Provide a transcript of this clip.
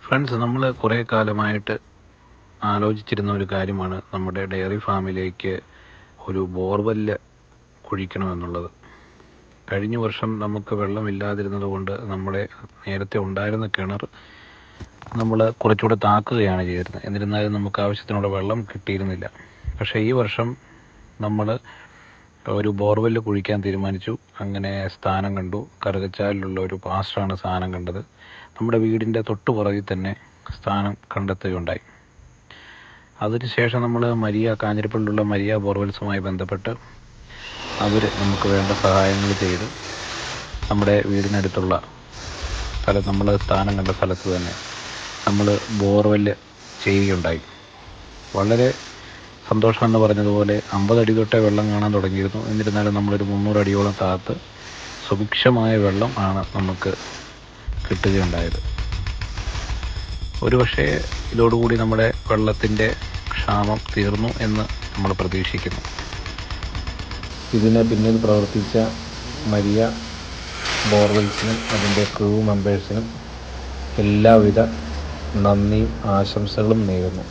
Friends, നമ്മൾ കുറേ കാലമായിട്ട് ആലോചിച്ചിരുന്ന ഒരു കാര്യമാണ് നമ്മുടെ ഡയറി ഫാമിലേക്ക് ഒരു ബോർവെല്ല് കുഴിക്കണമെന്നുള്ളത്. കഴിഞ്ഞ വർഷം നമുക്ക് വെള്ളമില്ലാതിരുന്നത് കൊണ്ട് നമ്മുടെ നേരത്തെ ഉണ്ടായിരുന്ന കിണർ നമ്മൾ കുറച്ചുകൂടെ താക്കുകയാണ് ചെയ്തിരുന്നത്. എന്നിരുന്നാലും നമുക്ക് ആവശ്യത്തിനുള്ള വെള്ളം കിട്ടിയിരുന്നില്ല. പക്ഷേ ഈ വർഷം നമ്മൾ ഒരു ബോർവെല്ല് കുഴിക്കാൻ തീരുമാനിച്ചു. അങ്ങനെ സ്ഥാനം കണ്ടു. കറുകച്ചാലിലുള്ള ഒരു പാസ്റ്ററാണ് സ്ഥാനം കണ്ടത്. നമ്മുടെ വീടിൻ്റെ തൊട്ട് പുറകിൽ തന്നെ സ്ഥാനം കണ്ടെത്തുകയുണ്ടായി. അതിനുശേഷം നമ്മൾ കാഞ്ഞിരപ്പള്ളിയിലുള്ള മരിയ ബോർവെൽസുമായി ബന്ധപ്പെട്ട് അവർ നമുക്ക് വേണ്ട സഹായങ്ങൾ ചെയ്ത് നമ്മുടെ വീടിനടുത്തുള്ള നമ്മൾ സ്ഥാനം കണ്ട സ്ഥലത്ത് തന്നെ നമ്മൾ ബോർവെല്ല് ചെയ്യുകയുണ്ടായി. വളരെ സന്തോഷമെന്ന് പറഞ്ഞതുപോലെ 50 അടി തൊട്ടേ വെള്ളം കാണാൻ തുടങ്ങിയിരുന്നു. എന്നിരുന്നാലും നമ്മളൊരു 300 അടിയോളം താഴത്ത് സുഭിക്ഷമായ വെള്ളം ആണ് നമുക്ക് കിട്ടുകയുണ്ടായത്. ഒരുപക്ഷെ ഇതോടുകൂടി നമ്മുടെ വെള്ളത്തിൻ്റെ ക്ഷാമം തീർന്നു എന്ന് നമ്മൾ പ്രതീക്ഷിക്കുന്നു. ഇതിന് പിന്നിൽ പ്രവർത്തിച്ച മരിയ ബോർവെൽസിനും അതിൻ്റെ ക്രൂ മെമ്പേഴ്സിനും എല്ലാവിധ നന്ദിയും ആശംസകളും നേരുന്നു.